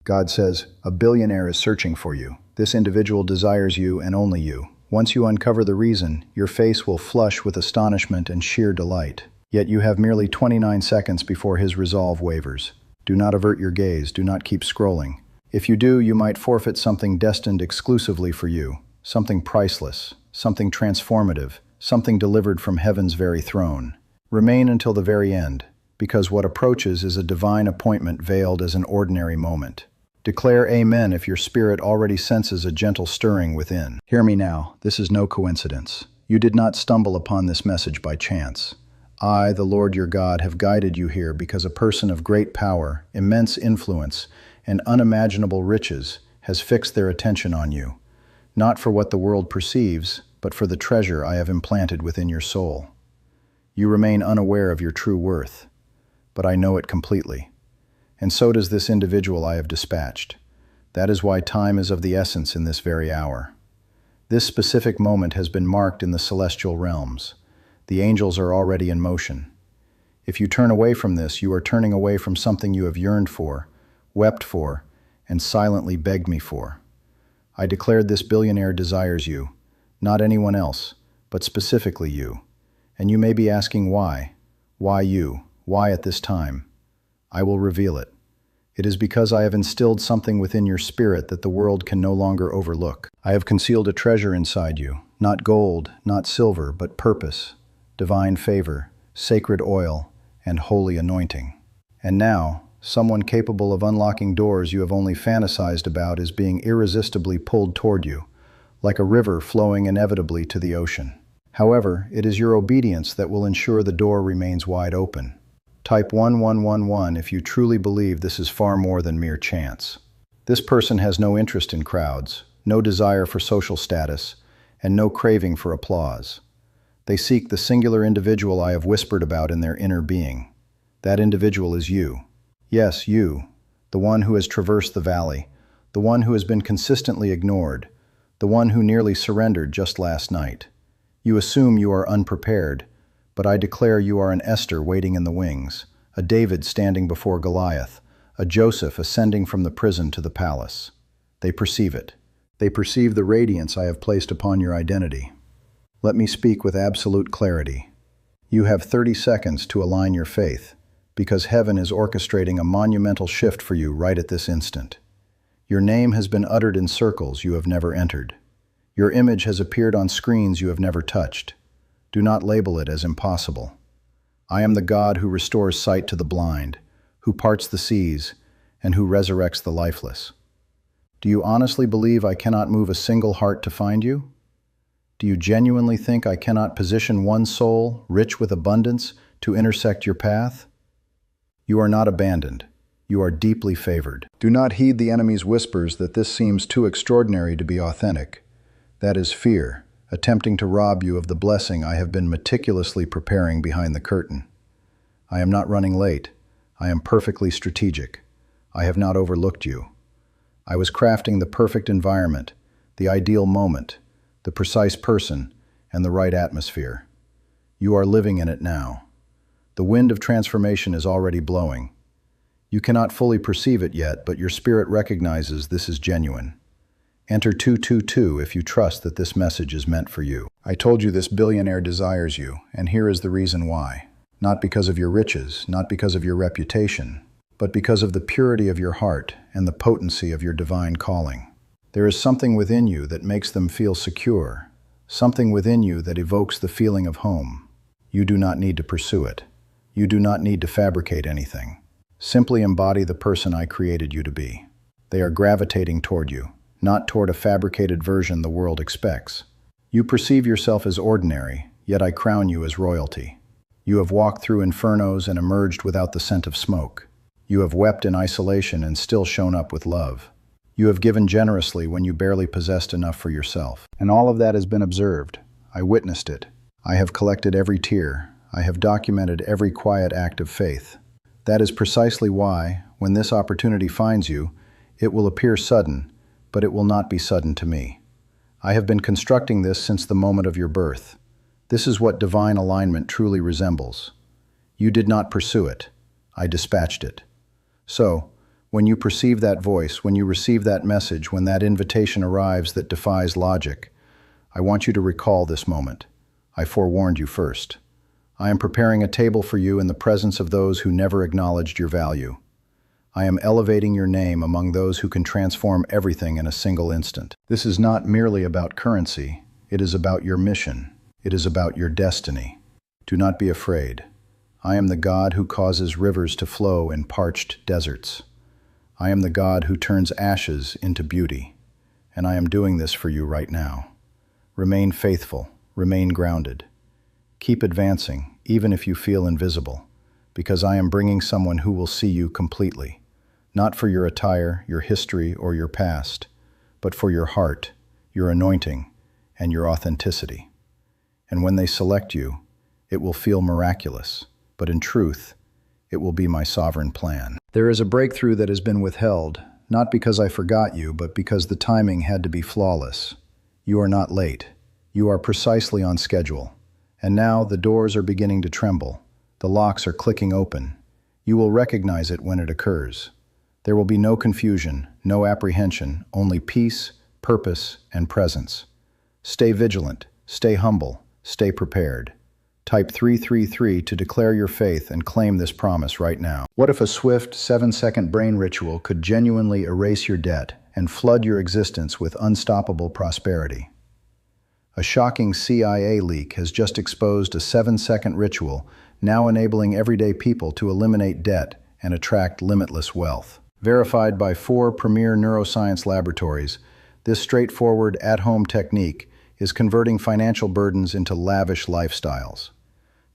God says, a billionaire is searching for you. This individual desires you and only you. Once you uncover the reason, your face will flush with astonishment and sheer delight. Yet you have merely 29 seconds before his resolve wavers. Do not avert your gaze, do not keep scrolling. If you do, you might forfeit something destined exclusively for you, something priceless, something transformative, something delivered from heaven's very throne. Remain until the very end, because what approaches is a divine appointment veiled as an ordinary moment. Declare amen if your spirit already senses a gentle stirring within. Hear me now, this is no coincidence. You did not stumble upon this message by chance. I, the Lord your God, have guided you here because a person of great power, immense influence, and unimaginable riches has fixed their attention on you, not for what the world perceives, but for the treasure I have implanted within your soul. You remain unaware of your true worth, but I know it completely. And so does this individual I have dispatched. That is why time is of the essence in this very hour. This specific moment has been marked in the celestial realms. The angels are already in motion. If you turn away from this, you are turning away from something you have yearned for, wept for, and silently begged me for. I declared this billionaire desires you, not anyone else, but specifically you. And you may be asking why. Why you? Why at this time? I will reveal it. It is because I have instilled something within your spirit that the world can no longer overlook. I have concealed a treasure inside you, not gold, not silver, but purpose, divine favor, sacred oil, and holy anointing. And now, someone capable of unlocking doors you have only fantasized about is being irresistibly pulled toward you, like a river flowing inevitably to the ocean. However, it is your obedience that will ensure the door remains wide open. Type 1111 if you truly believe this is far more than mere chance. This person has no interest in crowds, no desire for social status, and no craving for applause. They seek the singular individual I have whispered about in their inner being. That individual is you. Yes, you, the one who has traversed the valley, the one who has been consistently ignored, the one who nearly surrendered just last night. You assume you are unprepared, but I declare you are an Esther waiting in the wings, a David standing before Goliath, a Joseph ascending from the prison to the palace. They perceive it. They perceive the radiance I have placed upon your identity. Let me speak with absolute clarity. You have 30 seconds to align your faith, because heaven is orchestrating a monumental shift for you right at this instant. Your name has been uttered in circles you have never entered. Your image has appeared on screens you have never touched. Do not label it as impossible. I am the God who restores sight to the blind, who parts the seas, and who resurrects the lifeless. Do you honestly believe I cannot move a single heart to find you? Do you genuinely think I cannot position one soul, rich with abundance, to intersect your path? You are not abandoned. You are deeply favored. Do not heed the enemy's whispers that this seems too extraordinary to be authentic. That is fear, attempting to rob you of the blessing I have been meticulously preparing behind the curtain. I am not running late. I am perfectly strategic. I have not overlooked you. I was crafting the perfect environment, the ideal moment, the precise person, and the right atmosphere. You are living in it now. The wind of transformation is already blowing. You cannot fully perceive it yet, but your spirit recognizes this is genuine. Enter 222 if you trust that this message is meant for you. I told you this billionaire desires you, and here is the reason why. Not because of your riches, not because of your reputation, but because of the purity of your heart and the potency of your divine calling. There is something within you that makes them feel secure, something within you that evokes the feeling of home. You do not need to pursue it. You do not need to fabricate anything. Simply embody the person I created you to be. They are gravitating toward you, not toward a fabricated version the world expects. You perceive yourself as ordinary, yet I crown you as royalty. You have walked through infernos and emerged without the scent of smoke. You have wept in isolation and still shown up with love. You have given generously when you barely possessed enough for yourself. And all of that has been observed. I witnessed it. I have collected every tear. I have documented every quiet act of faith. That is precisely why, when this opportunity finds you, it will appear sudden, but it will not be sudden to me. I have been constructing this since the moment of your birth. This is what divine alignment truly resembles. You did not pursue it. I dispatched it. So, When you perceive that voice, when you receive that message, when that invitation arrives that defies logic, I want you to recall this moment. I forewarned you first. I am preparing a table for you in the presence of those who never acknowledged your value. I am elevating your name among those who can transform everything in a single instant. This is not merely about currency. It is about your mission. It is about your destiny. Do not be afraid. I am the God who causes rivers to flow in parched deserts. I am the God who turns ashes into beauty. And I am doing this for you right now. Remain faithful. Remain grounded. Keep advancing, even if you feel invisible, because I am bringing someone who will see you completely, not for your attire, your history, or your past, but for your heart, your anointing, and your authenticity. And when they select you, it will feel miraculous, but in truth, it will be my sovereign plan. There is a breakthrough that has been withheld, not because I forgot you, but because the timing had to be flawless. You are not late. You are precisely on schedule. And now the doors are beginning to tremble. The locks are clicking open. You will recognize it when it occurs. There will be no confusion, no apprehension, only peace, purpose, and presence. Stay vigilant, stay humble, stay prepared. Type 333 to declare your faith and claim this promise right now. What if a swift 7-second brain ritual could genuinely erase your debt and flood your existence with unstoppable prosperity? A shocking CIA leak has just exposed a 7-second ritual, now enabling everyday people to eliminate debt and attract limitless wealth. Verified by 4 premier neuroscience laboratories, this straightforward at-home technique is converting financial burdens into lavish lifestyles.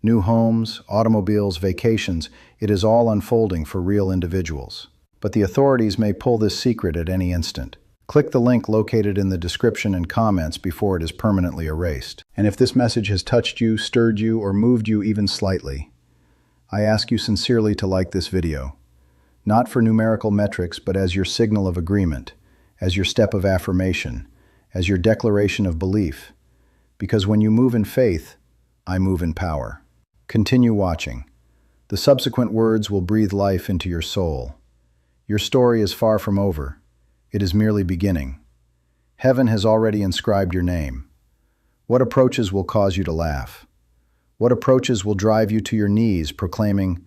New homes, automobiles, vacations, it is all unfolding for real individuals. But the authorities may pull this secret at any instant. Click the link located in the description and comments before it is permanently erased. And if this message has touched you, stirred you, or moved you even slightly, I ask you sincerely to like this video. Not for numerical metrics, but as your signal of agreement, as your step of affirmation, as your declaration of belief. Because when you move in faith, I move in power. Continue watching. The subsequent words will breathe life into your soul. Your story is far from over. It is merely beginning. Heaven has already inscribed your name. What approaches will cause you to laugh? What approaches will drive you to your knees, proclaiming,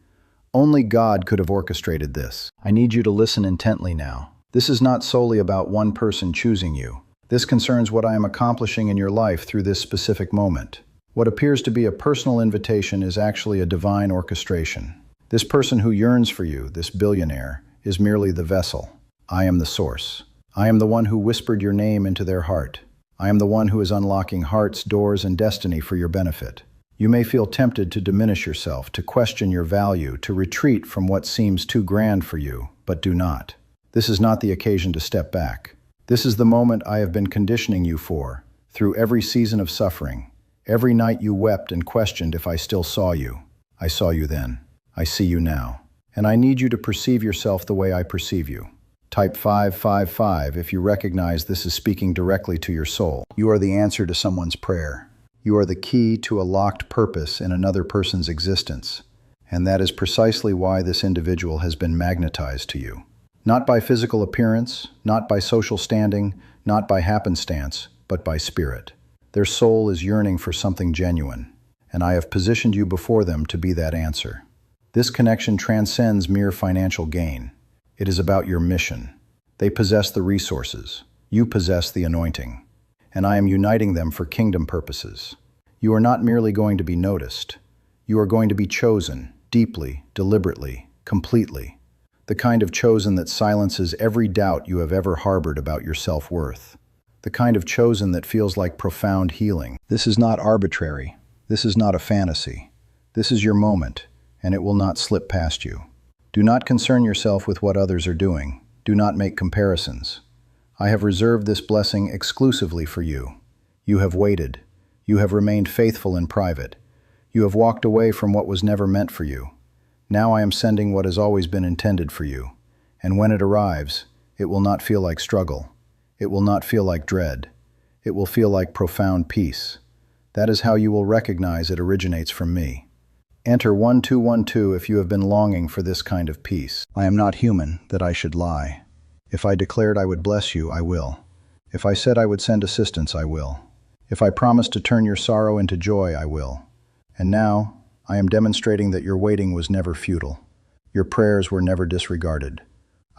"Only God could have orchestrated this"? I need you to listen intently now. This is not solely about one person choosing you. This concerns what I am accomplishing in your life through this specific moment. What appears to be a personal invitation is actually a divine orchestration. This person who yearns for you, this billionaire, is merely the vessel. I am the source. I am the one who whispered your name into their heart. I am the one who is unlocking hearts, doors, and destiny for your benefit. You may feel tempted to diminish yourself, to question your value, to retreat from what seems too grand for you, but do not. This is not the occasion to step back. This is the moment I have been conditioning you for, through every season of suffering. Every night you wept and questioned if I still saw you. I saw you then. I see you now. And I need you to perceive yourself the way I perceive you. Type 555 if you recognize this is speaking directly to your soul. You are the answer to someone's prayer. You are the key to a locked purpose in another person's existence. And that is precisely why this individual has been magnetized to you. Not by physical appearance, not by social standing, not by happenstance, but by spirit. Their soul is yearning for something genuine, and I have positioned you before them to be that answer. This connection transcends mere financial gain. It is about your mission. They possess the resources. You possess the anointing. And I am uniting them for kingdom purposes. You are not merely going to be noticed. You are going to be chosen, deeply, deliberately, completely. The kind of chosen that silences every doubt you have ever harbored about your self-worth. The kind of chosen that feels like profound healing. This is not arbitrary. This is not a fantasy. This is your moment, and it will not slip past you. Do not concern yourself with what others are doing. Do not make comparisons. I have reserved this blessing exclusively for you. You have waited. You have remained faithful in private. You have walked away from what was never meant for you. Now I am sending what has always been intended for you. And when it arrives, it will not feel like struggle. It will not feel like dread. It will feel like profound peace. That is how you will recognize it originates from me. Enter 1212 if you have been longing for this kind of peace. I am not human, that I should lie. If I declared I would bless you, I will. If I said I would send assistance, I will. If I promised to turn your sorrow into joy, I will. And now, I am demonstrating that your waiting was never futile. Your prayers were never disregarded.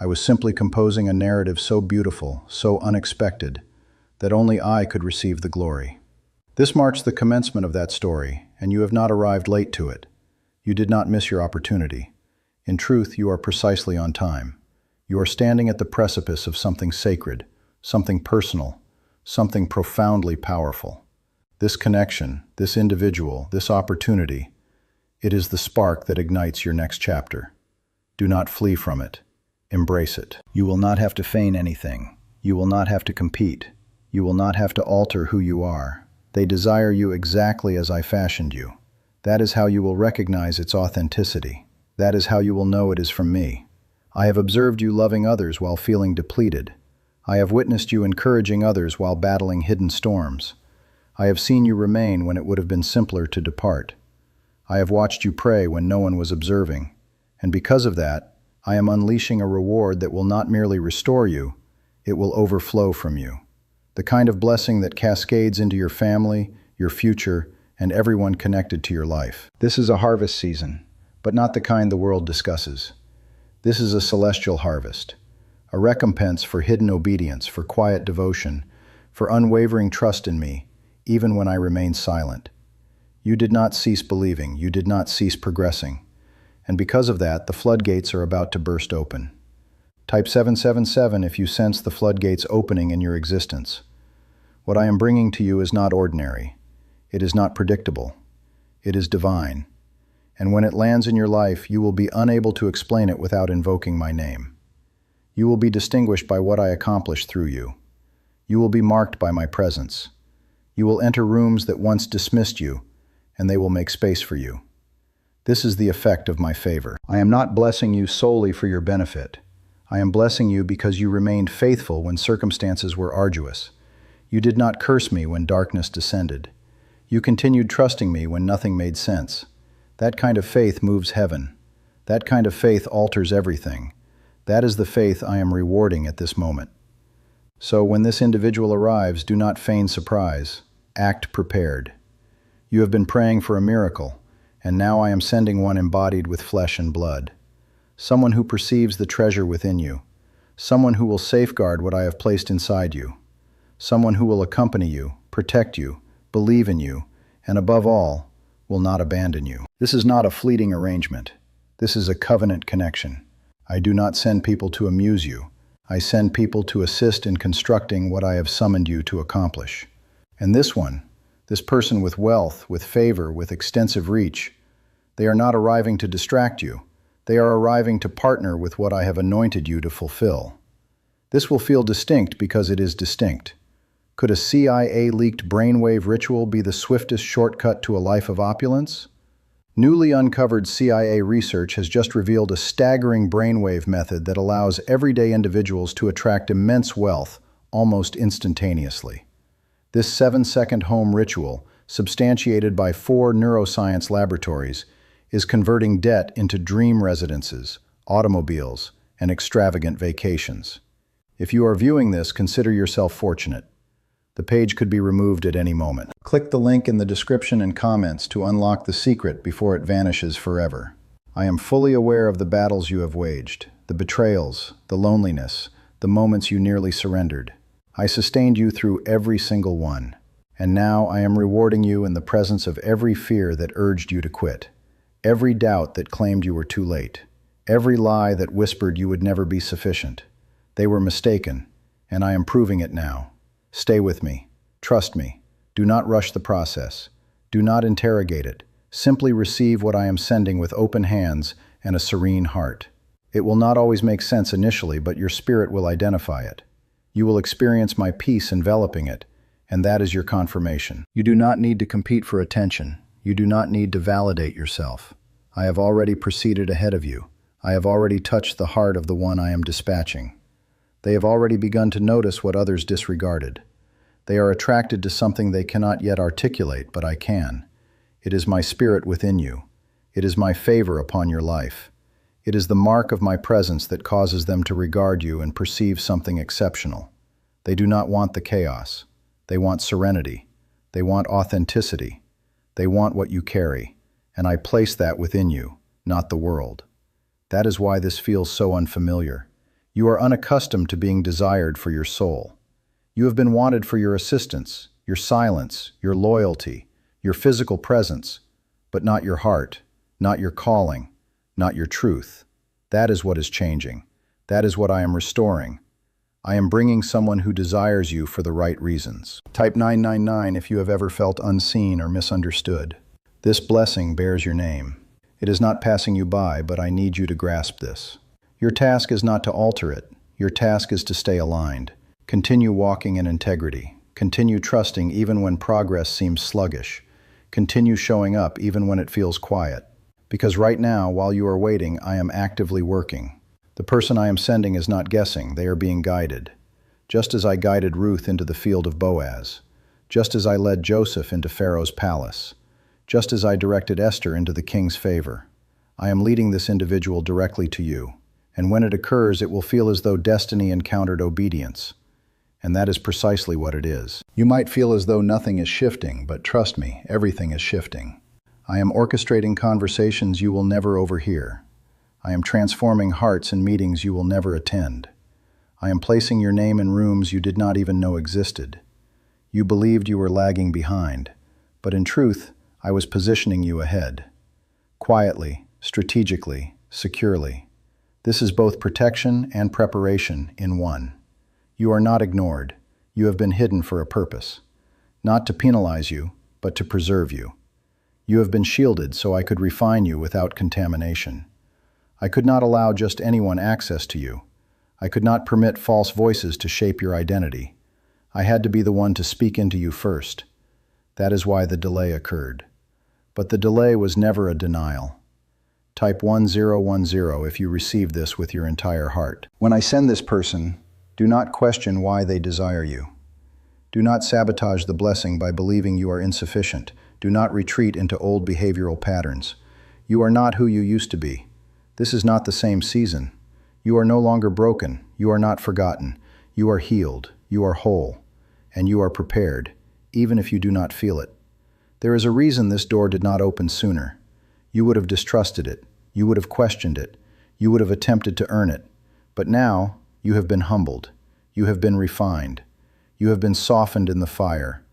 I was simply composing a narrative so beautiful, so unexpected, that only I could receive the glory. This marks the commencement of that story, and you have not arrived late to it. You did not miss your opportunity. In truth, you are precisely on time. You are standing at the precipice of something sacred, something personal, something profoundly powerful. This connection, this individual, this opportunity, it is the spark that ignites your next chapter. Do not flee from it. Embrace it. You will not have to feign anything. You will not have to compete. You will not have to alter who you are. They desire you exactly as I fashioned you. That is how you will recognize its authenticity. That is how you will know it is from me. I have observed you loving others while feeling depleted. I have witnessed you encouraging others while battling hidden storms. I have seen you remain when it would have been simpler to depart. I have watched you pray when no one was observing. And because of that, I am unleashing a reward that will not merely restore you, it will overflow from you. The kind of blessing that cascades into your family, your future, and everyone connected to your life. This is a harvest season, but not the kind the world discusses. This is a celestial harvest. A recompense for hidden obedience, for quiet devotion, for unwavering trust in me, even when I remained silent. You did not cease believing, you did not cease progressing, and because of that, the floodgates are about to burst open. Type 777 if you sense the floodgates opening in your existence. What I am bringing to you is not ordinary. It is not predictable. It is divine. And when it lands in your life, you will be unable to explain it without invoking my name. You will be distinguished by what I accomplish through you. You will be marked by my presence. You will enter rooms that once dismissed you, and they will make space for you. This is the effect of my favor. I am not blessing you solely for your benefit. I am blessing you because you remained faithful when circumstances were arduous. You did not curse me when darkness descended. You continued trusting me when nothing made sense. That kind of faith moves heaven. That kind of faith alters everything. That is the faith I am rewarding at this moment. So when this individual arrives, do not feign surprise. Act prepared. You have been praying for a miracle, and now I am sending one embodied with flesh and blood. Someone who perceives the treasure within you. Someone who will safeguard what I have placed inside you. Someone who will accompany you, protect you, believe in you, and above all, will not abandon you. This is not a fleeting arrangement. This is a covenant connection. I do not send people to amuse you. I send people to assist in constructing what I have summoned you to accomplish. And this person with wealth, with favor, with extensive reach, they are not arriving to distract you. They are arriving to partner with what I have anointed you to fulfill. This will feel distinct because it is distinct. Could a CIA-leaked brainwave ritual be the swiftest shortcut to a life of opulence? Newly uncovered CIA research has just revealed a staggering brainwave method that allows everyday individuals to attract immense wealth almost instantaneously. This 7-second home ritual, substantiated by 4 neuroscience laboratories, is converting debt into dream residences, automobiles, and extravagant vacations. If you are viewing this, consider yourself fortunate. The page could be removed at any moment. Click the link in the description and comments to unlock the secret before it vanishes forever. I am fully aware of the battles you have waged, the betrayals, the loneliness, the moments you nearly surrendered. I sustained you through every single one. And now I am rewarding you in the presence of every fear that urged you to quit, every doubt that claimed you were too late, every lie that whispered you would never be sufficient. They were mistaken, and I am proving it now. Stay with me. Trust me. Do not rush the process. Do not interrogate it. Simply receive what I am sending with open hands and a serene heart. It will not always make sense initially, but your spirit will identify it. You will experience my peace enveloping it, and that is your confirmation. You do not need to compete for attention. You do not need to validate yourself. I have already proceeded ahead of you. I have already touched the heart of the one I am dispatching. They have already begun to notice what others disregarded. They are attracted to something they cannot yet articulate, but I can. It is my spirit within you. It is my favor upon your life. It is the mark of my presence that causes them to regard you and perceive something exceptional. They do not want the chaos. They want serenity. They want authenticity. They want what you carry, and I place that within you, not the world. That is why this feels so unfamiliar. You are unaccustomed to being desired for your soul. You have been wanted for your assistance, your silence, your loyalty, your physical presence, but not your heart, not your calling, not your truth. That is what is changing. That is what I am restoring. I am bringing someone who desires you for the right reasons. Type 999 if you have ever felt unseen or misunderstood. This blessing bears your name. It is not passing you by, but I need you to grasp this. Your task is not to alter it. Your task is to stay aligned. Continue walking in integrity. Continue trusting even when progress seems sluggish. Continue showing up even when it feels quiet. Because right now, while you are waiting, I am actively working. The person I am sending is not guessing, they are being guided. Just as I guided Ruth into the field of Boaz. Just as I led Joseph into Pharaoh's palace. Just as I directed Esther into the king's favor. I am leading this individual directly to you. And when it occurs, it will feel as though destiny encountered obedience. And that is precisely what it is. You might feel as though nothing is shifting, but trust me, everything is shifting. I am orchestrating conversations you will never overhear. I am transforming hearts in meetings you will never attend. I am placing your name in rooms you did not even know existed. You believed you were lagging behind, but in truth, I was positioning you ahead. Quietly, strategically, securely. This is both protection and preparation in one. You are not ignored. You have been hidden for a purpose. Not to penalize you, but to preserve you. You have been shielded so I could refine you without contamination. I could not allow just anyone access to you. I could not permit false voices to shape your identity. I had to be the one to speak into you first. That is why the delay occurred. But the delay was never a denial. Type 1010 if you receive this with your entire heart. When I send this person, do not question why they desire you. Do not sabotage the blessing by believing you are insufficient. Do not retreat into old behavioral patterns. You are not who you used to be. This is not the same season. You are no longer broken. You are not forgotten. You are healed. You are whole. And you are prepared, even if you do not feel it. There is a reason this door did not open sooner. You would have distrusted it. You would have questioned it. You would have attempted to earn it. But now, you have been humbled. You have been refined. You have been softened in the fire.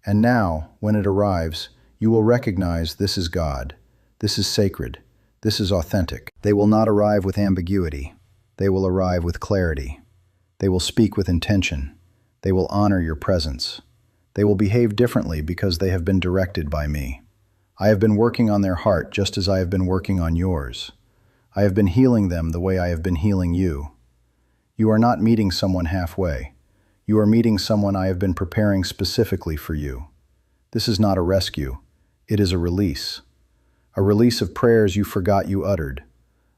And now, when it arrives, you will recognize this is God. This is sacred. This is authentic. They will not arrive with ambiguity. They will arrive with clarity. They will speak with intention. They will honor your presence. They will behave differently because they have been directed by me. I have been working on their heart just as I have been working on yours. I have been healing them the way I have been healing you. You are not meeting someone halfway. You are meeting someone I have been preparing specifically for you. This is not a rescue. It is a release. A release of prayers you forgot you uttered.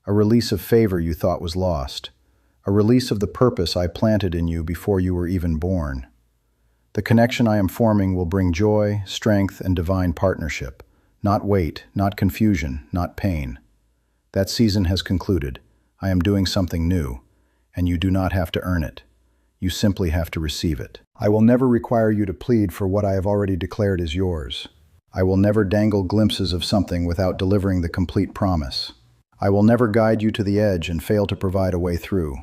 A release of favor you thought was lost. A release of the purpose I planted in you before you were even born. The connection I am forming will bring joy, strength, and divine partnership. Not weight, not confusion, not pain. That season has concluded. I am doing something new, and you do not have to earn it. You simply have to receive it. I will never require you to plead for what I have already declared is yours. I will never dangle glimpses of something without delivering the complete promise. I will never guide you to the edge and fail to provide a way through.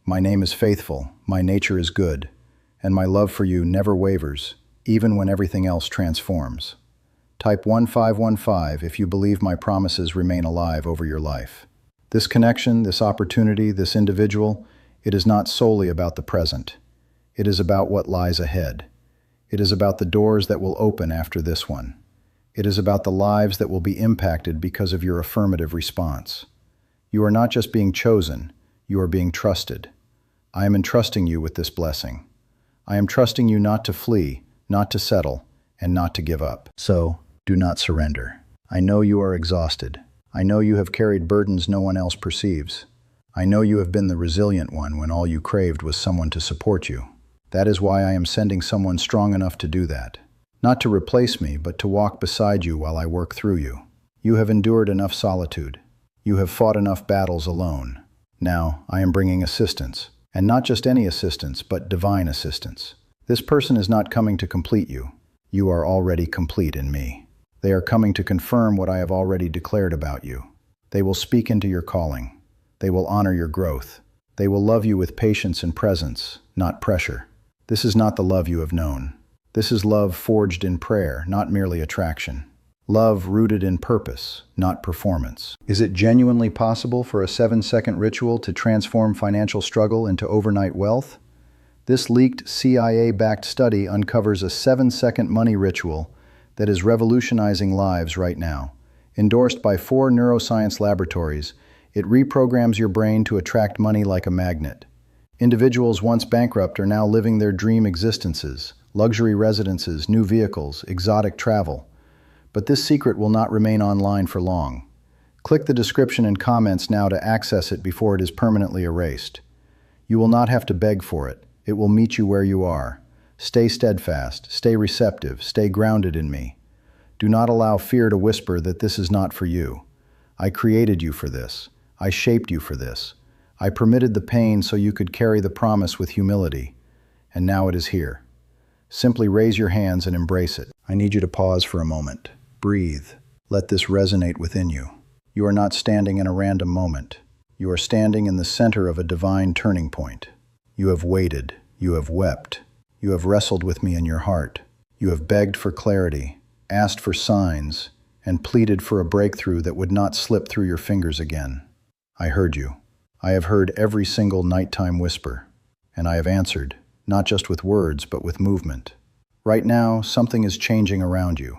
My name is faithful, my nature is good, and my love for you never wavers, even when everything else transforms. Type 1515 if you believe my promises remain alive over your life. This connection, this opportunity, this individual, it is not solely about the present. It is about what lies ahead. It is about the doors that will open after this one. It is about the lives that will be impacted because of your affirmative response. You are not just being chosen, you are being trusted. I am entrusting you with this blessing. I am trusting you not to flee, not to settle, and not to give up. So, do not surrender. I know you are exhausted. I know you have carried burdens no one else perceives. I know you have been the resilient one when all you craved was someone to support you. That is why I am sending someone strong enough to do that. Not to replace me, but to walk beside you while I work through you. You have endured enough solitude. You have fought enough battles alone. Now, I am bringing assistance. And not just any assistance, but divine assistance. This person is not coming to complete you. You are already complete in me. They are coming to confirm what I have already declared about you. They will speak into your calling. They will honor your growth. They will love you with patience and presence, not pressure. This is not the love you have known. This is love forged in prayer, not merely attraction. Love rooted in purpose, not performance. Is it genuinely possible for a 7-second ritual to transform financial struggle into overnight wealth? This leaked CIA-backed study uncovers a 7-second money ritual that is revolutionizing lives right now. Endorsed by 4 neuroscience laboratories, it reprograms your brain to attract money like a magnet. Individuals once bankrupt are now living their dream existences, luxury residences, new vehicles, exotic travel. But this secret will not remain online for long. Click the description and comments now to access it before it is permanently erased. You will not have to beg for it. It will meet you where you are. Stay steadfast, stay receptive, stay grounded in me. Do not allow fear to whisper that this is not for you. I created you for this. I shaped you for this. I permitted the pain so you could carry the promise with humility. And now it is here. Simply raise your hands and embrace it. I need you to pause for a moment. Breathe. Let this resonate within you. You are not standing in a random moment. You are standing in the center of a divine turning point. You have waited. You have wept. You have wrestled with me in your heart. You have begged for clarity, asked for signs, and pleaded for a breakthrough that would not slip through your fingers again. I heard you. I have heard every single nighttime whisper, and I have answered, not just with words, but with movement. Right now, something is changing around you.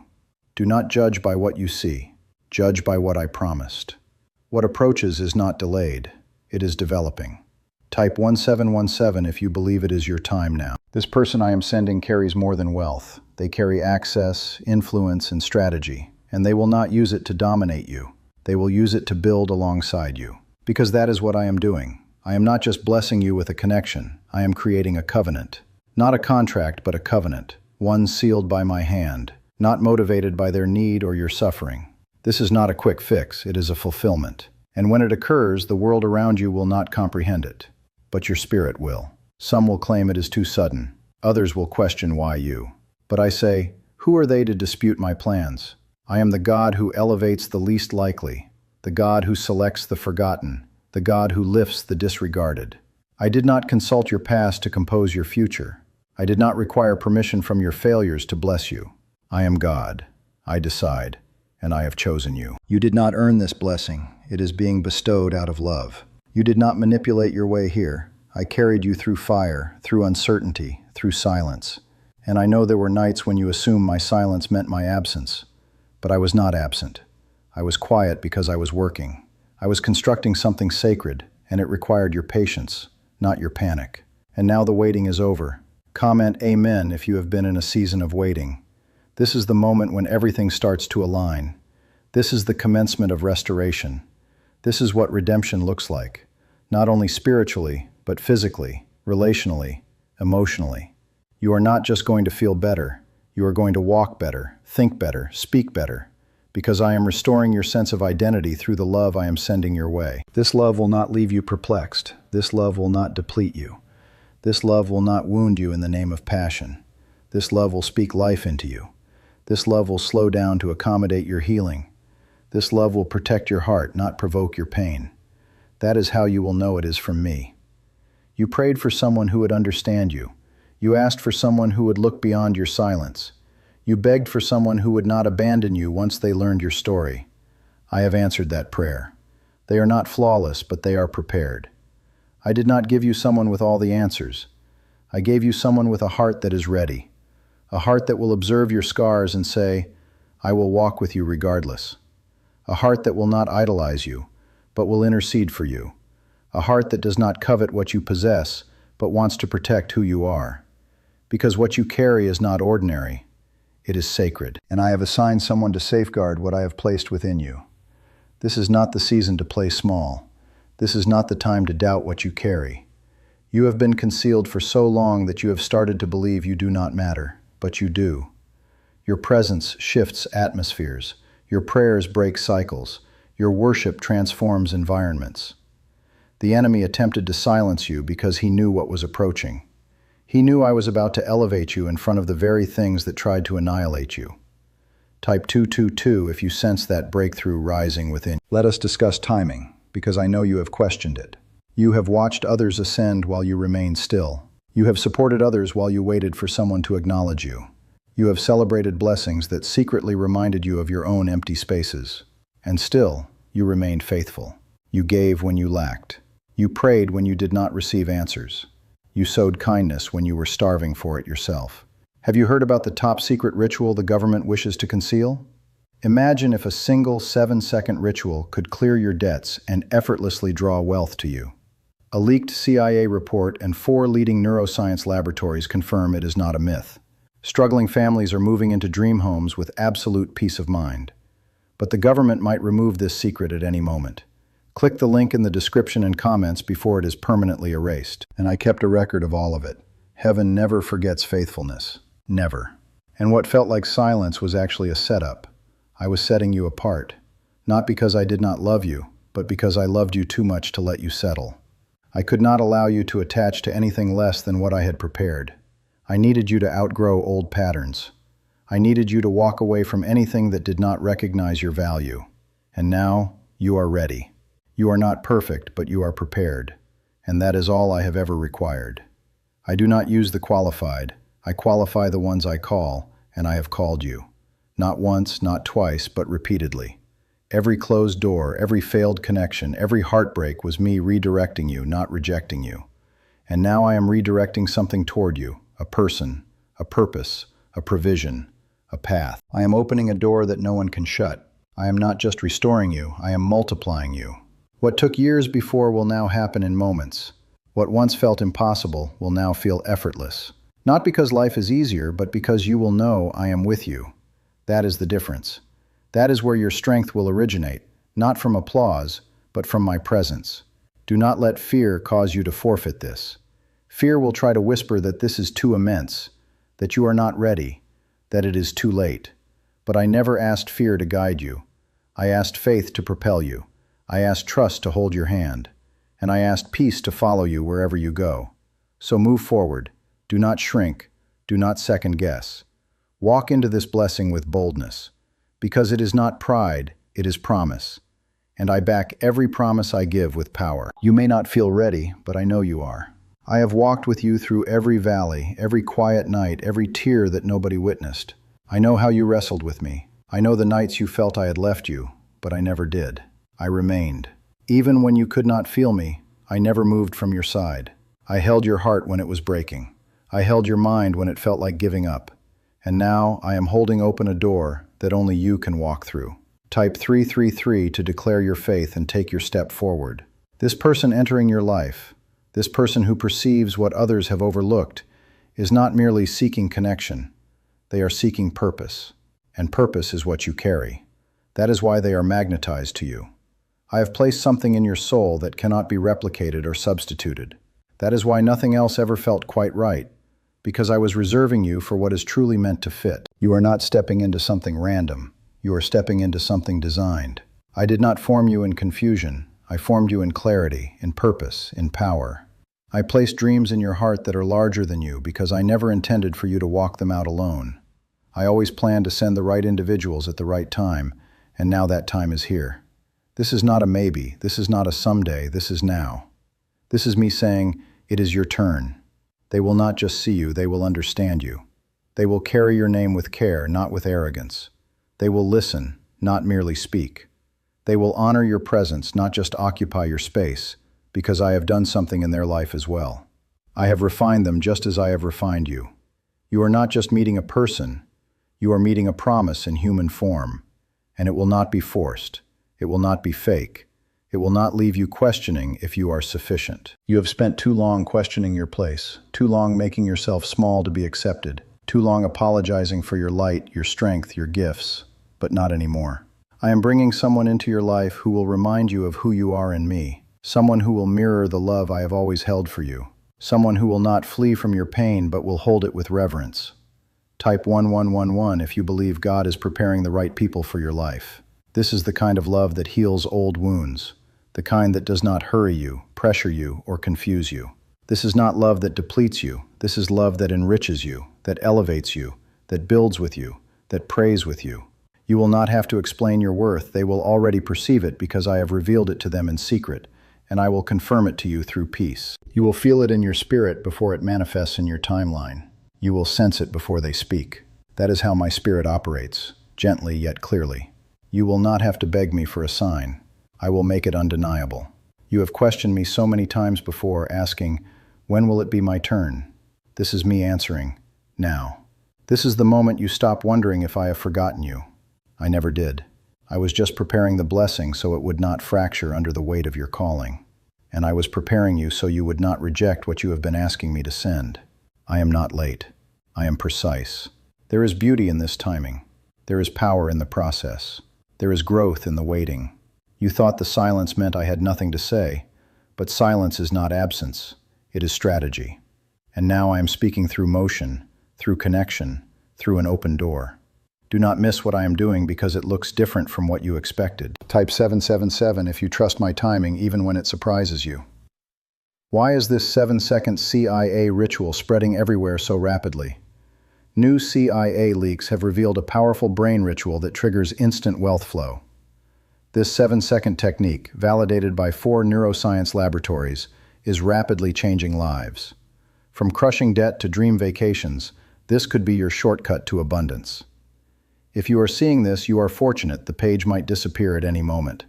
Do not judge by what you see. Judge by what I promised. What approaches is not delayed. It is developing. Type 1717 if you believe it is your time now. This person I am sending carries more than wealth. They carry access, influence, and strategy, and they will not use it to dominate you. They will use it to build alongside you. Because that is what I am doing. I am not just blessing you with a connection. I am creating a covenant. Not a contract, but a covenant. One sealed by my hand. Not motivated by their need or your suffering. This is not a quick fix, it is a fulfillment. And when it occurs, the world around you will not comprehend it. But your spirit will. Some will claim it is too sudden. Others will question why you. But I say, who are they to dispute my plans? I am the God who elevates the least likely, the God who selects the forgotten, the God who lifts the disregarded. I did not consult your past to compose your future. I did not require permission from your failures to bless you. I am God. I decide, and I have chosen you. You did not earn this blessing. It is being bestowed out of love. You did not manipulate your way here. I carried you through fire, through uncertainty, through silence. And I know there were nights when you assumed my silence meant my absence. But I was not absent. I was quiet because I was working. I was constructing something sacred, and it required your patience, not your panic. And now the waiting is over. Comment Amen if you have been in a season of waiting. This is the moment when everything starts to align. This is the commencement of restoration. This is what redemption looks like, not only spiritually, but physically, relationally, emotionally. You are not just going to feel better. You are going to walk better, think better, speak better, because I am restoring your sense of identity through the love I am sending your way. This love will not leave you perplexed. This love will not deplete you. This love will not wound you in the name of passion. This love will speak life into you. This love will slow down to accommodate your healing. This love will protect your heart, not provoke your pain. That is how you will know it is from me. You prayed for someone who would understand you. You asked for someone who would look beyond your silence. You begged for someone who would not abandon you once they learned your story. I have answered that prayer. They are not flawless, but they are prepared. I did not give you someone with all the answers. I gave you someone with a heart that is ready. A heart that will observe your scars and say, I will walk with you regardless. A heart that will not idolize you, but will intercede for you. A heart that does not covet what you possess, but wants to protect who you are. Because what you carry is not ordinary. It is sacred. And I have assigned someone to safeguard what I have placed within you. This is not the season to play small. This is not the time to doubt what you carry. You have been concealed for so long that you have started to believe you do not matter. But you do. Your presence shifts atmospheres. Your prayers break cycles. Your worship transforms environments. The enemy attempted to silence you because he knew what was approaching. He knew I was about to elevate you in front of the very things that tried to annihilate you. Type 222 if you sense that breakthrough rising within. Let us discuss timing, because I know you have questioned it. You have watched others ascend while you remained still. You have supported others while you waited for someone to acknowledge you. You have celebrated blessings that secretly reminded you of your own empty spaces. And still, you remained faithful. You gave when you lacked. You prayed when you did not receive answers. You sowed kindness when you were starving for it yourself. Have you heard about the top-secret ritual the government wishes to conceal? Imagine if a single 7-second ritual could clear your debts and effortlessly draw wealth to you. A leaked CIA report and 4 leading neuroscience laboratories confirm it is not a myth. Struggling families are moving into dream homes with absolute peace of mind. But the government might remove this secret at any moment. Click the link in the description and comments before it is permanently erased. And I kept a record of all of it. Heaven never forgets faithfulness. Never. And what felt like silence was actually a setup. I was setting you apart. Not because I did not love you, but because I loved you too much to let you settle. I could not allow you to attach to anything less than what I had prepared. I needed you to outgrow old patterns. I needed you to walk away from anything that did not recognize your value. And now, you are ready. You are not perfect, but you are prepared. And that is all I have ever required. I do not use the qualified. I qualify the ones I call, and I have called you. Not once, not twice, but repeatedly. Every closed door, every failed connection, every heartbreak was me redirecting you, not rejecting you. And now I am redirecting something toward you. A person, a purpose, a provision, a path. I am opening a door that no one can shut. I am not just restoring you, I am multiplying you. What took years before will now happen in moments. What once felt impossible will now feel effortless. Not because life is easier, but because you will know I am with you. That is the difference. That is where your strength will originate, not from applause, but from my presence. Do not let fear cause you to forfeit this. Fear will try to whisper that this is too immense, that you are not ready, that it is too late. But I never asked fear to guide you. I asked faith to propel you. I asked trust to hold your hand. And I asked peace to follow you wherever you go. So move forward. Do not shrink. Do not second guess. Walk into this blessing with boldness. Because it is not pride, it is promise. And I back every promise I give with power. You may not feel ready, but I know you are. I have walked with you through every valley, every quiet night, every tear that nobody witnessed. I know how you wrestled with me. I know the nights you felt I had left you, but I never did. I remained. Even when you could not feel me, I never moved from your side. I held your heart when it was breaking. I held your mind when it felt like giving up. And now I am holding open a door that only you can walk through. Type 333 to declare your faith and take your step forward. This person entering your life, this person who perceives what others have overlooked, is not merely seeking connection. They are seeking purpose. And purpose is what you carry. That is why they are magnetized to you. I have placed something in your soul that cannot be replicated or substituted. That is why nothing else ever felt quite right, because I was reserving you for what is truly meant to fit. You are not stepping into something random. You are stepping into something designed. I did not form you in confusion. I formed you in clarity, in purpose, in power. I placed dreams in your heart that are larger than you because I never intended for you to walk them out alone. I always planned to send the right individuals at the right time, and now that time is here. This is not a maybe. This is not a someday. This is now. This is me saying, it is your turn. They will not just see you, they will understand you. They will carry your name with care, not with arrogance. They will listen, not merely speak. They will honor your presence, not just occupy your space, because I have done something in their life as well. I have refined them just as I have refined you. You are not just meeting a person, you are meeting a promise in human form, and it will not be forced. It will not be fake. It will not leave you questioning if you are sufficient. You have spent too long questioning your place, too long making yourself small to be accepted, too long apologizing for your light, your strength, your gifts, but not anymore. I am bringing someone into your life who will remind you of who you are in me, someone who will mirror the love I have always held for you, someone who will not flee from your pain but will hold it with reverence. Type 1111 if you believe God is preparing the right people for your life. This is the kind of love that heals old wounds, the kind that does not hurry you, pressure you, or confuse you. This is not love that depletes you. This is love that enriches you, that elevates you, that builds with you, that prays with you. You will not have to explain your worth. They will already perceive it because I have revealed it to them in secret, and I will confirm it to you through peace. You will feel it in your spirit before it manifests in your timeline. You will sense it before they speak. That is how my spirit operates, gently yet clearly. You will not have to beg me for a sign. I will make it undeniable. You have questioned me so many times before, asking, when will it be my turn? This is me answering, now. This is the moment you stop wondering if I have forgotten you. I never did. I was just preparing the blessing so it would not fracture under the weight of your calling. And I was preparing you so you would not reject what you have been asking me to send. I am not late. I am precise. There is beauty in this timing. There is power in the process. There is growth in the waiting. You thought the silence meant I had nothing to say, but silence is not absence. It is strategy. And now I am speaking through motion, through connection, through an open door. Do not miss what I am doing because it looks different from what you expected. Type 777 if you trust my timing even when it surprises you. Why is this 7-second CIA ritual spreading everywhere so rapidly? New CIA leaks have revealed a powerful brain ritual that triggers instant wealth flow. This 7-second technique, validated by 4 neuroscience laboratories, is rapidly changing lives. From crushing debt to dream vacations, this could be your shortcut to abundance. If you are seeing this, you are fortunate. The page might disappear at any moment.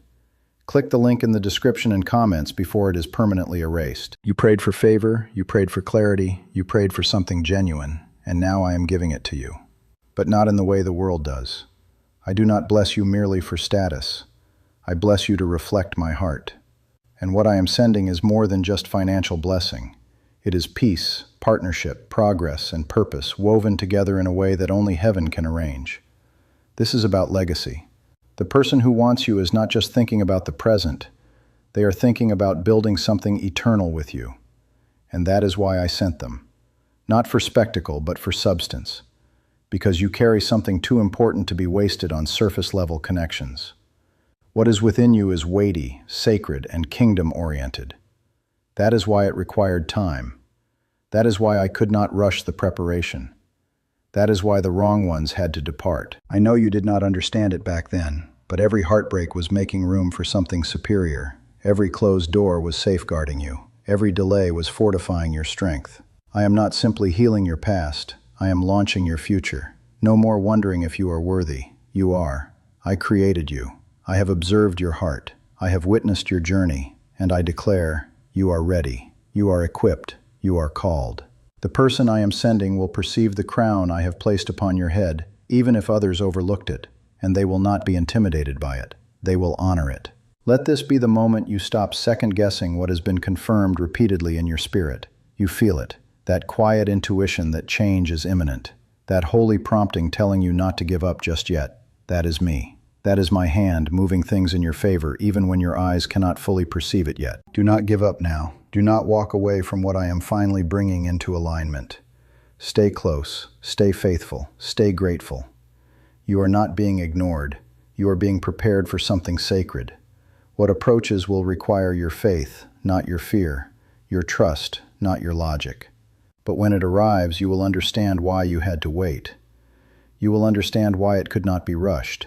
Click the link in the description and comments before it is permanently erased. You prayed for favor, you prayed for clarity, you prayed for something genuine, and now I am giving it to you. But not in the way the world does. I do not bless you merely for status. I bless you to reflect my heart. And what I am sending is more than just financial blessing. It is peace, partnership, progress, and purpose woven together in a way that only heaven can arrange. This is about legacy. The person who wants you is not just thinking about the present. They are thinking about building something eternal with you. And that is why I sent them. Not for spectacle, but for substance. Because you carry something too important to be wasted on surface-level connections. What is within you is weighty, sacred, and kingdom-oriented. That is why it required time. That is why I could not rush the preparation. That is why the wrong ones had to depart. I know you did not understand it back then, but every heartbreak was making room for something superior. Every closed door was safeguarding you. Every delay was fortifying your strength. I am not simply healing your past. I am launching your future. No more wondering if you are worthy. You are. I created you. I have observed your heart. I have witnessed your journey, and I declare, you are ready. You are equipped. You are called. The person I am sending will perceive the crown I have placed upon your head, even if others overlooked it, and they will not be intimidated by it. They will honor it. Let this be the moment you stop second-guessing what has been confirmed repeatedly in your spirit. You feel it, that quiet intuition that change is imminent, that holy prompting telling you not to give up just yet. That is me. That is my hand moving things in your favor, even when your eyes cannot fully perceive it yet. Do not give up now. Do not walk away from what I am finally bringing into alignment. Stay close, stay faithful, stay grateful. You are not being ignored. You are being prepared for something sacred. What approaches will require your faith, not your fear, your trust, not your logic. But when it arrives, you will understand why you had to wait. You will understand why it could not be rushed.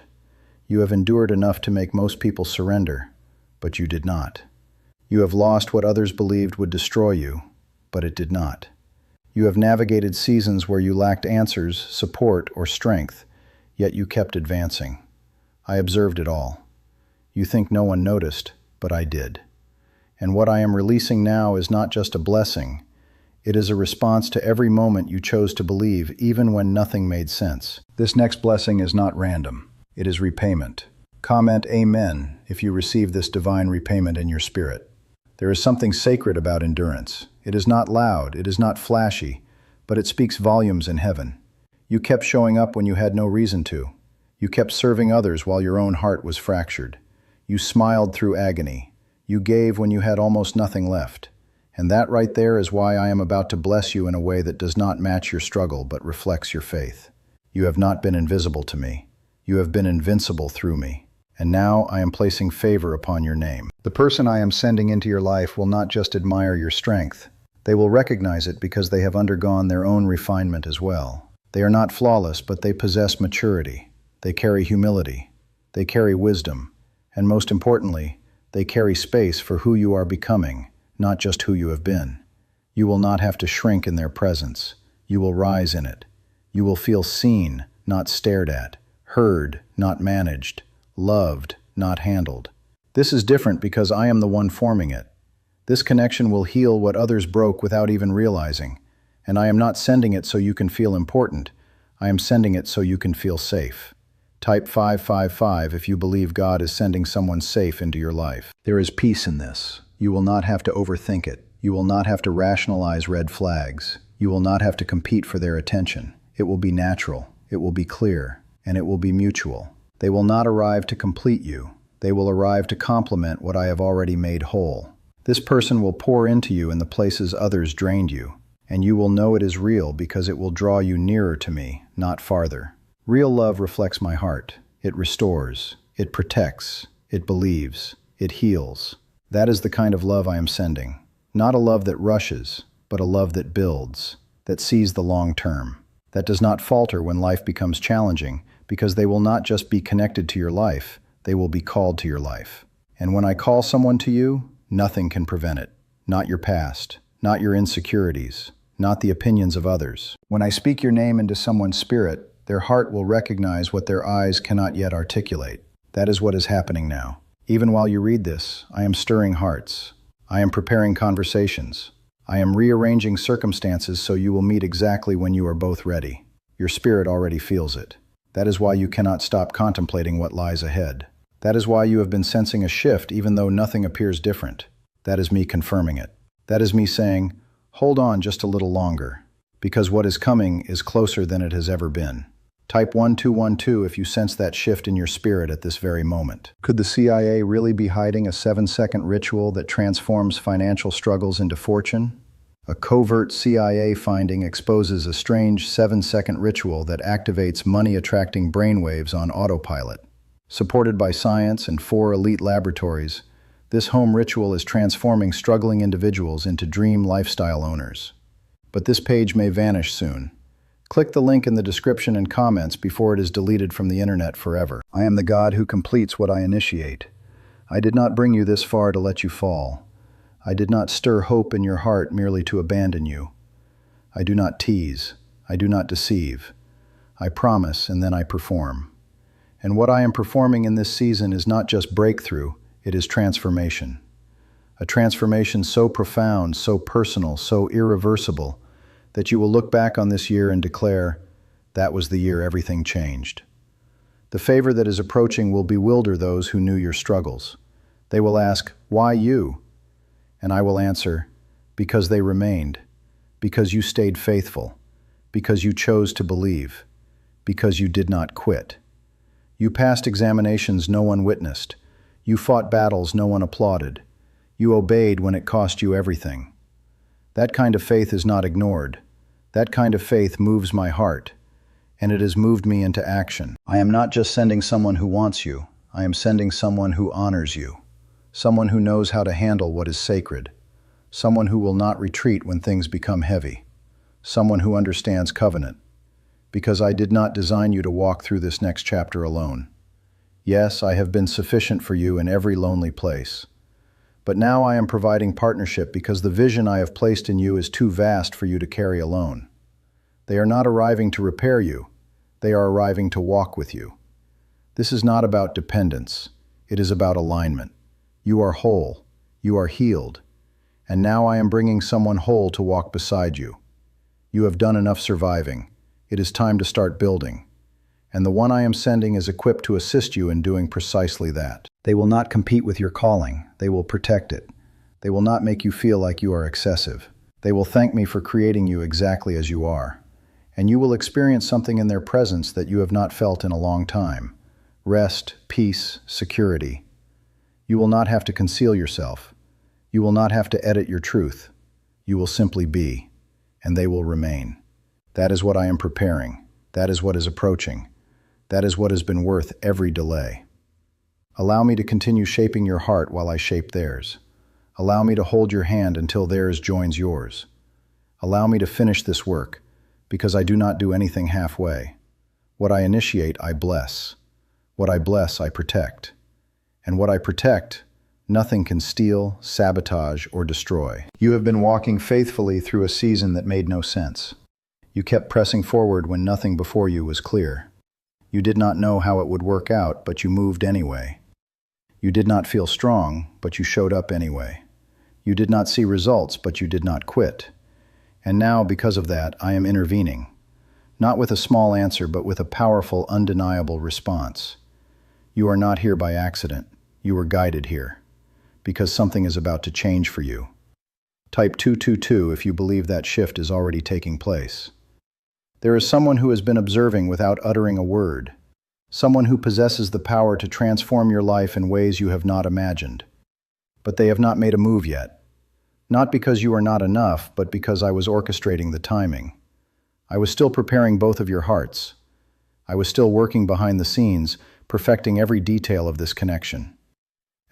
You have endured enough to make most people surrender, but you did not. You have lost what others believed would destroy you, but it did not. You have navigated seasons where you lacked answers, support, or strength, yet you kept advancing. I observed it all. You think no one noticed, but I did. And what I am releasing now is not just a blessing. It is a response to every moment you chose to believe, even when nothing made sense. This next blessing is not random. It is repayment. Comment Amen if you receive this divine repayment in your spirit. There is something sacred about endurance. It is not loud, it is not flashy, but it speaks volumes in heaven. You kept showing up when you had no reason to. You kept serving others while your own heart was fractured. You smiled through agony. You gave when you had almost nothing left. And that right there is why I am about to bless you in a way that does not match your struggle but reflects your faith. You have not been invisible to me. You have been invincible through me. And now I am placing favor upon your name. The person I am sending into your life will not just admire your strength. They will recognize it because they have undergone their own refinement as well. They are not flawless, but they possess maturity. They carry humility. They carry wisdom. And most importantly, they carry space for who you are becoming, not just who you have been. You will not have to shrink in their presence. You will rise in it. You will feel seen, not stared at, heard, not managed, loved, not handled. This is different because I am the one forming it. This connection will heal what others broke without even realizing. And I am not sending it so you can feel important. I am sending it so you can feel safe. Type 555 if you believe God is sending someone safe into your life. There is peace in this. You will not have to overthink it. You will not have to rationalize red flags. You will not have to compete for their attention. It will be natural. It will be clear. And it will be mutual. They will not arrive to complete you. They will arrive to complement what I have already made whole. This person will pour into you in the places others drained you, and you will know it is real because it will draw you nearer to me, not farther. Real love reflects my heart. It restores. It protects. It believes. It heals. That is the kind of love I am sending. Not a love that rushes, but a love that builds, that sees the long term, that does not falter when life becomes challenging, because they will not just be connected to your life, they will be called to your life. And when I call someone to you, nothing can prevent it. Not your past, not your insecurities, not the opinions of others. When I speak your name into someone's spirit, their heart will recognize what their eyes cannot yet articulate. That is what is happening now. Even while you read this, I am stirring hearts. I am preparing conversations. I am rearranging circumstances so you will meet exactly when you are both ready. Your spirit already feels it. That is why you cannot stop contemplating what lies ahead. That is why you have been sensing a shift even though nothing appears different. That is me confirming it. That is me saying, hold on just a little longer, because what is coming is closer than it has ever been. Type 1212 if you sense that shift in your spirit at this very moment. Could the CIA really be hiding a 7-second ritual that transforms financial struggles into fortune? A covert CIA finding exposes a strange 7-second ritual that activates money-attracting brainwaves on autopilot. Supported by science and 4 elite laboratories, this home ritual is transforming struggling individuals into dream lifestyle owners. But this page may vanish soon. Click the link in the description and comments before it is deleted from the internet forever. I am the God who completes what I initiate. I did not bring you this far to let you fall. I did not stir hope in your heart merely to abandon you. I do not tease. I do not deceive. I promise and then I perform. And what I am performing in this season is not just breakthrough, it is transformation. A transformation so profound, so personal, so irreversible, that you will look back on this year and declare, that was the year everything changed. The favor that is approaching will bewilder those who knew your struggles. They will ask, why you? And I will answer, because they remained, because you stayed faithful, because you chose to believe, because you did not quit. You passed examinations no one witnessed. You fought battles no one applauded. You obeyed when it cost you everything. That kind of faith is not ignored. That kind of faith moves my heart, and it has moved me into action. I am not just sending someone who wants you. I am sending someone who honors you. Someone who knows how to handle what is sacred. Someone who will not retreat when things become heavy. Someone who understands covenant. Because I did not design you to walk through this next chapter alone. Yes, I have been sufficient for you in every lonely place. But now I am providing partnership because the vision I have placed in you is too vast for you to carry alone. They are not arriving to repair you. They are arriving to walk with you. This is not about dependence. It is about alignment. You are whole. You are healed. And now I am bringing someone whole to walk beside you. You have done enough surviving. It is time to start building. And the one I am sending is equipped to assist you in doing precisely that. They will not compete with your calling. They will protect it. They will not make you feel like you are excessive. They will thank me for creating you exactly as you are. And you will experience something in their presence that you have not felt in a long time. Rest, peace, security. You will not have to conceal yourself. You will not have to edit your truth. You will simply be, and they will remain. That is what I am preparing. That is what is approaching. That is what has been worth every delay. Allow me to continue shaping your heart while I shape theirs. Allow me to hold your hand until theirs joins yours. Allow me to finish this work, because I do not do anything halfway. What I initiate, I bless. What I bless, I protect. And what I protect, nothing can steal, sabotage, or destroy. You have been walking faithfully through a season that made no sense. You kept pressing forward when nothing before you was clear. You did not know how it would work out, but you moved anyway. You did not feel strong, but you showed up anyway. You did not see results, but you did not quit. And now, because of that, I am intervening. Not with a small answer, but with a powerful, undeniable response. You are not here by accident. You were guided here. Because something is about to change for you. Type 222 if you believe that shift is already taking place. There is someone who has been observing without uttering a word. Someone who possesses the power to transform your life in ways you have not imagined. But they have not made a move yet. Not because you are not enough, but because I was orchestrating the timing. I was still preparing both of your hearts. I was still working behind the scenes, perfecting every detail of this connection.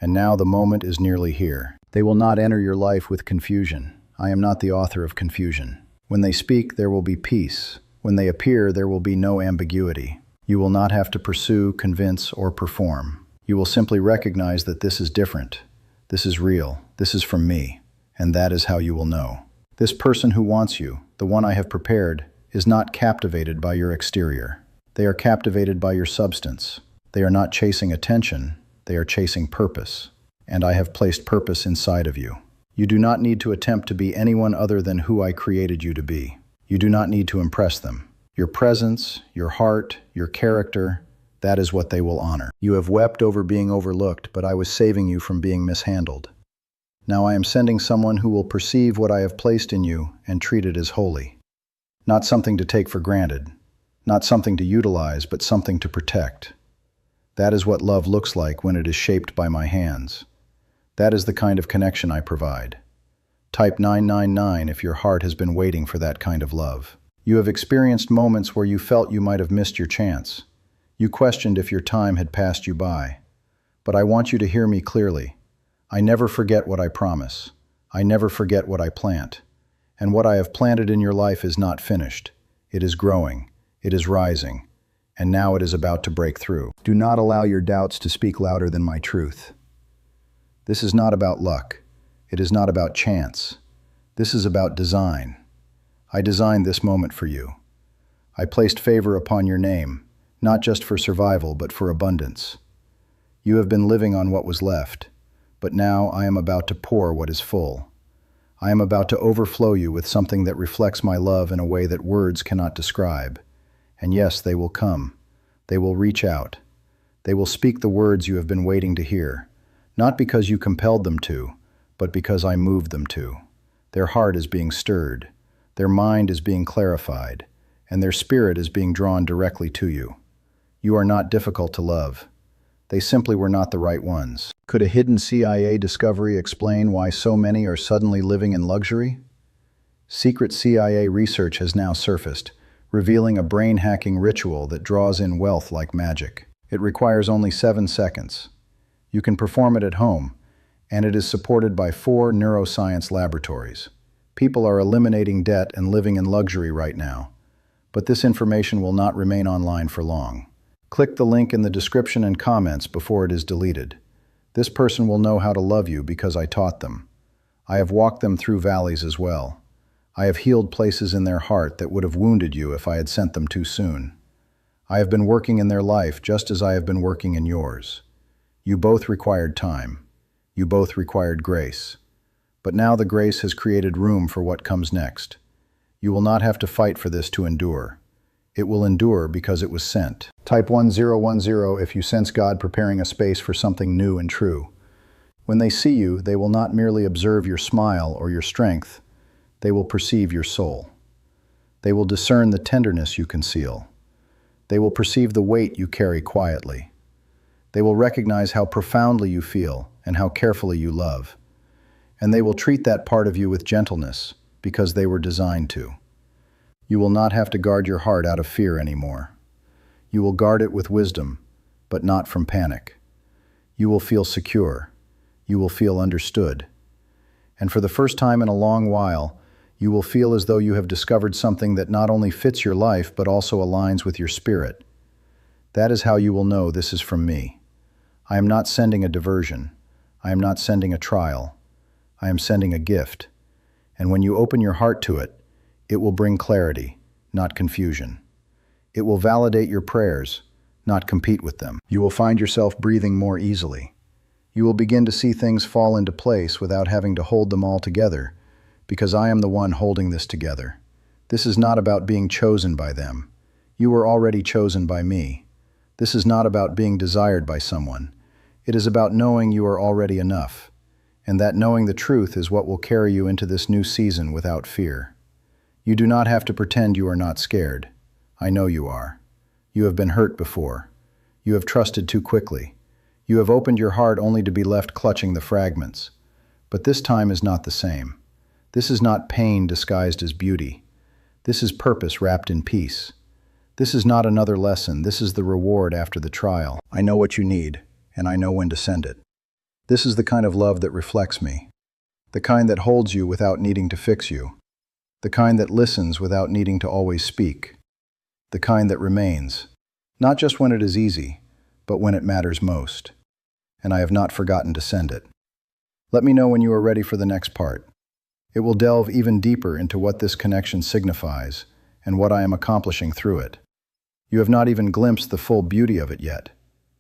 And now the moment is nearly here. They will not enter your life with confusion. I am not the author of confusion. When they speak, there will be peace. When they appear, there will be no ambiguity. You will not have to pursue, convince, or perform. You will simply recognize that this is different. This is real. This is from me. And that is how you will know. This person who wants you, the one I have prepared, is not captivated by your exterior. They are captivated by your substance. They are not chasing attention. They are chasing purpose. And I have placed purpose inside of you. You do not need to attempt to be anyone other than who I created you to be. You do not need to impress them. Your presence, your heart, your character, that is what they will honor. You have wept over being overlooked, but I was saving you from being mishandled. Now I am sending someone who will perceive what I have placed in you and treat it as holy. Not something to take for granted, not something to utilize, but something to protect. That is what love looks like when it is shaped by my hands. That is the kind of connection I provide. Type 999 if your heart has been waiting for that kind of love. You have experienced moments where you felt you might have missed your chance. You questioned if your time had passed you by. But I want you to hear me clearly. I never forget what I promise. I never forget what I plant. And what I have planted in your life is not finished. It is growing. It is rising. And now it is about to break through. Do not allow your doubts to speak louder than my truth. This is not about luck. It is not about chance. This is about design. I designed this moment for you. I placed favor upon your name, not just for survival, but for abundance. You have been living on what was left, but now I am about to pour what is full. I am about to overflow you with something that reflects my love in a way that words cannot describe. And yes, they will come. They will reach out. They will speak the words you have been waiting to hear, not because you compelled them to, but because I moved them to. Their heart is being stirred, their mind is being clarified, and their spirit is being drawn directly to you. You are not difficult to love. They simply were not the right ones. Could a hidden CIA discovery explain why so many are suddenly living in luxury? Secret CIA research has now surfaced, revealing a brain-hacking ritual that draws in wealth like magic. It requires only 7 seconds. You can perform it at home, and it is supported by 4 neuroscience laboratories. People are eliminating debt and living in luxury right now. But this information will not remain online for long. Click the link in the description and comments before it is deleted. This person will know how to love you because I taught them. I have walked them through valleys as well. I have healed places in their heart that would have wounded you if I had sent them too soon. I have been working in their life just as I have been working in yours. You both required time. You both required grace. But now the grace has created room for what comes next. You will not have to fight for this to endure. It will endure because it was sent. Type 1010 if you sense God preparing a space for something new and true. When they see you, they will not merely observe your smile or your strength. They will perceive your soul. They will discern the tenderness you conceal. They will perceive the weight you carry quietly. They will recognize how profoundly you feel and how carefully you love. And they will treat that part of you with gentleness because they were designed to. You will not have to guard your heart out of fear anymore. You will guard it with wisdom, but not from panic. You will feel secure. You will feel understood. And for the first time in a long while, you will feel as though you have discovered something that not only fits your life but also aligns with your spirit. That is how you will know this is from me. I am not sending a diversion. I am not sending a trial. I am sending a gift. And when you open your heart to it, it will bring clarity, not confusion. It will validate your prayers, not compete with them. You will find yourself breathing more easily. You will begin to see things fall into place without having to hold them all together, because I am the one holding this together. This is not about being chosen by them. You were already chosen by me. This is not about being desired by someone. It is about knowing you are already enough, and that knowing the truth is what will carry you into this new season without fear. You do not have to pretend you are not scared. I know you are. You have been hurt before. You have trusted too quickly. You have opened your heart only to be left clutching the fragments. But this time is not the same. This is not pain disguised as beauty. This is purpose wrapped in peace. This is not another lesson. This is the reward after the trial. I know what you need, and I know when to send it. This is the kind of love that reflects me. The kind that holds you without needing to fix you. The kind that listens without needing to always speak. The kind that remains, not just when it is easy, but when it matters most. And I have not forgotten to send it. Let me know when you are ready for the next part. It will delve even deeper into what this connection signifies and what I am accomplishing through it. You have not even glimpsed the full beauty of it yet,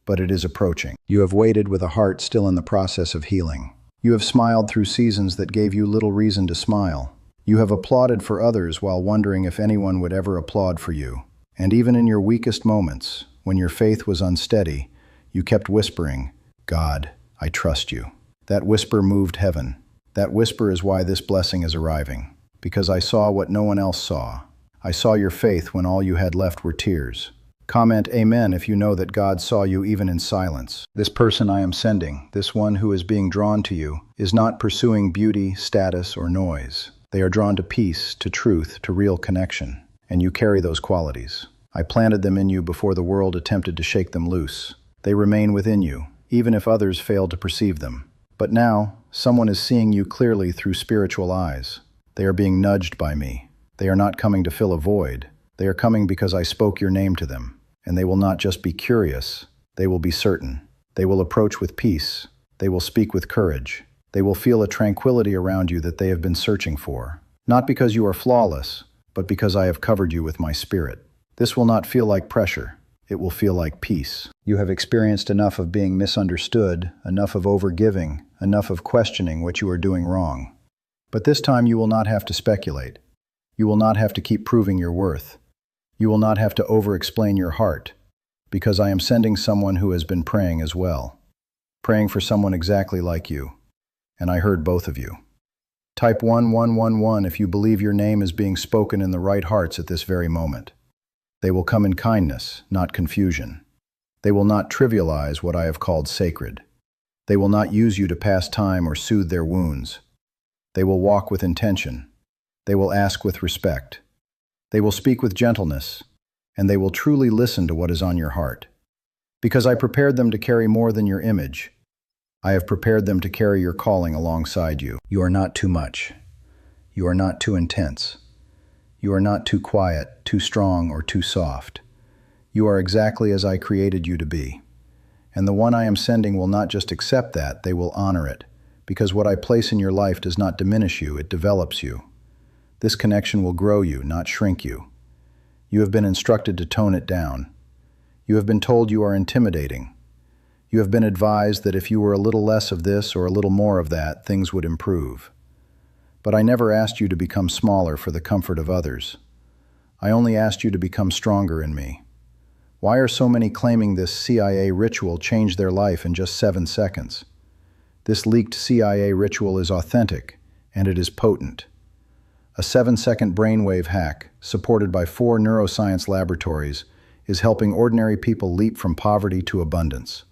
but it is approaching. You have waited with a heart still in the process of healing. You have smiled through seasons that gave you little reason to smile. You have applauded for others while wondering if anyone would ever applaud for you. And even in your weakest moments, when your faith was unsteady, you kept whispering, "God, I trust you." That whisper moved heaven. That whisper is why this blessing is arriving. Because I saw what no one else saw. I saw your faith when all you had left were tears. Comment Amen if you know that God saw you even in silence. This person I am sending, this one who is being drawn to you, is not pursuing beauty, status, or noise. They are drawn to peace, to truth, to real connection. And you carry those qualities. I planted them in you before the world attempted to shake them loose. They remain within you, even if others fail to perceive them. But now, someone is seeing you clearly through spiritual eyes. They are being nudged by me. They are not coming to fill a void. They are coming because I spoke your name to them. And they will not just be curious. They will be certain. They will approach with peace. They will speak with courage. They will feel a tranquility around you that they have been searching for. Not because you are flawless, but because I have covered you with my spirit. This will not feel like pressure. It will feel like peace. You have experienced enough of being misunderstood, enough of overgiving, enough of questioning what you are doing wrong. But this time you will not have to speculate. You will not have to keep proving your worth. You will not have to over-explain your heart, because I am sending someone who has been praying as well. Praying for someone exactly like you. And I heard both of you. Type 1111 if you believe your name is being spoken in the right hearts at this very moment. They will come in kindness, not confusion. They will not trivialize what I have called sacred. They will not use you to pass time or soothe their wounds. They will walk with intention. They will ask with respect. They will speak with gentleness, and they will truly listen to what is on your heart. Because I prepared them to carry more than your image. I have prepared them to carry your calling alongside you. You are not too much. You are not too intense. You are not too quiet, too strong, or too soft. You are exactly as I created you to be. And the one I am sending will not just accept that, they will honor it. Because what I place in your life does not diminish you, it develops you. This connection will grow you, not shrink you. You have been instructed to tone it down. You have been told you are intimidating. You have been advised that if you were a little less of this or a little more of that, things would improve. But I never asked you to become smaller for the comfort of others. I only asked you to become stronger in me. Why are so many claiming this CIA ritual changed their life in just 7 seconds? This leaked CIA ritual is authentic, and it is potent. A 7-second brainwave hack, supported by 4 neuroscience laboratories, is helping ordinary people leap from poverty to abundance.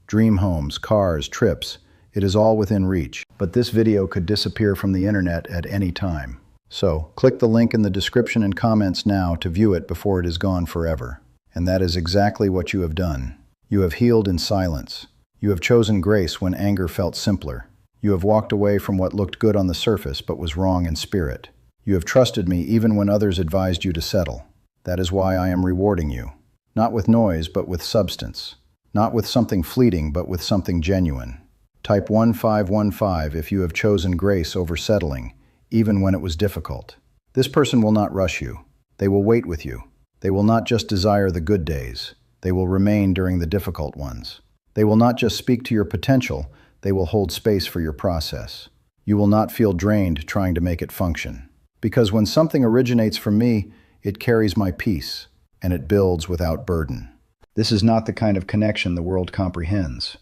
Dream homes, cars, trips, it is all within reach. But this video could disappear from the internet at any time. So, click the link in the description and comments now to view it before it is gone forever. And that is exactly what you have done. You have healed in silence. You have chosen grace when anger felt simpler. You have walked away from what looked good on the surface but was wrong in spirit. You have trusted me even when others advised you to settle. That is why I am rewarding you. Not with noise, but with substance. Not with something fleeting, but with something genuine. Type 1515 if you have chosen grace over settling, even when it was difficult. This person will not rush you. They will wait with you. They will not just desire the good days. They will remain during the difficult ones. They will not just speak to your potential, they will hold space for your process. You will not feel drained trying to make it function. Because when something originates from me, it carries my peace, and it builds without burden. This is not the kind of connection the world comprehends.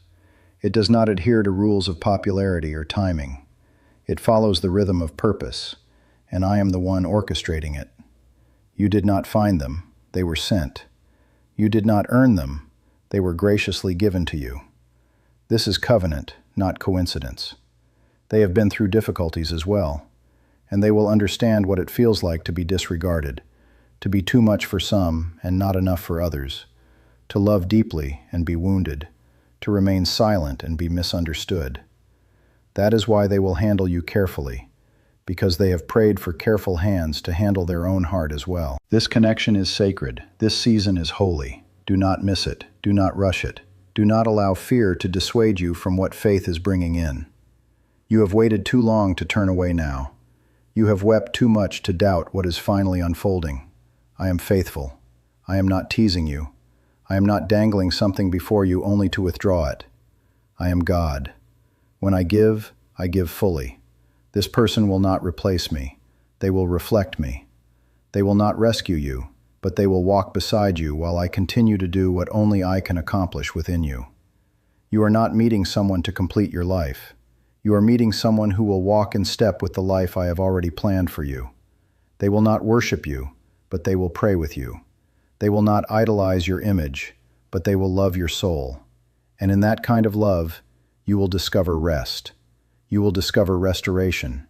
It does not adhere to rules of popularity or timing. It follows the rhythm of purpose, and I am the one orchestrating it. You did not find them, they were sent. You did not earn them, they were graciously given to you. This is covenant, not coincidence. They have been through difficulties as well, and they will understand what it feels like to be disregarded, to be too much for some and not enough for others, to love deeply and be wounded, to remain silent and be misunderstood. That is why they will handle you carefully, because they have prayed for careful hands to handle their own heart as well. This connection is sacred. This season is holy. Do not miss it. Do not rush it. Do not allow fear to dissuade you from what faith is bringing in. You have waited too long to turn away now. You have wept too much to doubt what is finally unfolding. I am faithful. I am not teasing you. I am not dangling something before you only to withdraw it. I am God. When I give fully. This person will not replace me. They will reflect me. They will not rescue you, but they will walk beside you while I continue to do what only I can accomplish within you. You are not meeting someone to complete your life. You are meeting someone who will walk in step with the life I have already planned for you. They will not worship you, but they will pray with you. They will not idolize your image, but they will love your soul. And in that kind of love, you will discover rest. You will discover restoration.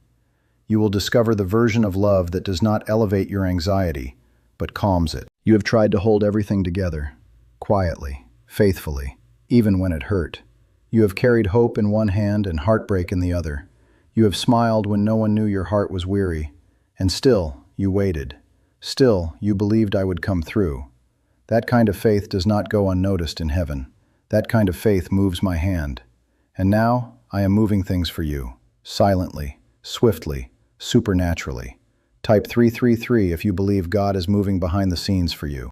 You will discover the version of love that does not elevate your anxiety, but calms it. You have tried to hold everything together, quietly, faithfully, even when it hurt. You have carried hope in one hand and heartbreak in the other. You have smiled when no one knew your heart was weary. And still, you waited. Still, you believed I would come through. That kind of faith does not go unnoticed in heaven. That kind of faith moves my hand. And now, I am moving things for you, silently, swiftly, supernaturally. Type 333 if you believe God is moving behind the scenes for you.